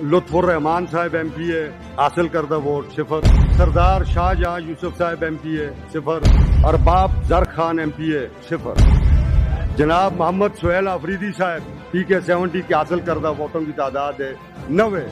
لطف الرحمان صاحب MP ہے، حاصل کردہ ووٹ 0۔ سردار شاہ جہاں یوسف صاحب MP ہے 0۔ ارباب زر خان MP ہے 0۔ جناب محمد سہیل آفریدی صاحب PK 70 کی حاصل کردہ ووٹوں کی تعداد ہے 90۔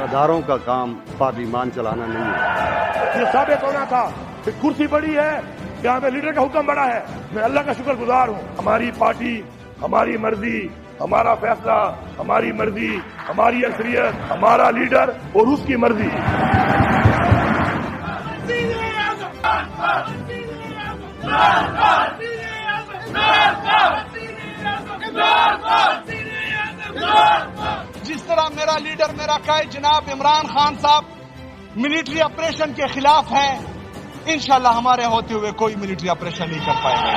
اداروں کا کام پارلیمان چلانا نہیں ہے۔ یہ ثابت ہونا تھا کہ کرسی بڑی ہے، یہاں پہ لیڈر کا حکم بڑا ہے۔ میں اللہ کا شکر گزار ہوں، ہماری پارٹی، ہماری مرضی، ہمارا فیصلہ، ہماری مرضی، ہماری اکثریت، ہمارا لیڈر اور اس کی مرضی۔ جس طرح میرا لیڈر، میرا قائد جناب عمران خان صاحب ملٹری آپریشن کے خلاف ہیں، انشاءاللہ ہمارے ہوتے ہوئے کوئی ملٹری آپریشن نہیں کر پائے گا۔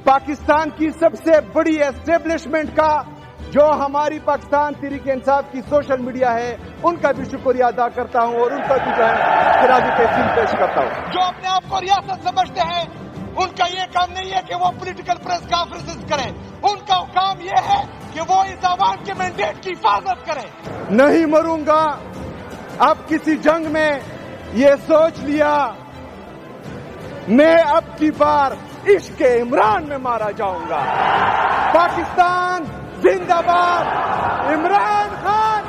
پاکستان کی سب سے بڑی اسٹیبلشمنٹ کا جو ہماری پاکستان تحریک انصاف کی سوشل میڈیا ہے، ان کا بھی شکریہ ادا کرتا ہوں اور ان کا بھی جو ہے خراج تحسین پیش کرتا ہوں۔ جو اپنے آپ کو ریاست سمجھتے ہیں، ان کا یہ کام نہیں ہے کہ وہ پولیٹیکل پریس کانفرنسز کریں، ان کا کام یہ ہے کہ وہ اس عوام کے مینڈیٹ کی حفاظت کریں۔ نہیں مروں گا، اب کسی جنگ میں یہ سوچ لیا میں اب کی بار عشق عمران میں مارا جاؤں گا۔ پاکستان زندہ باد، عمران خان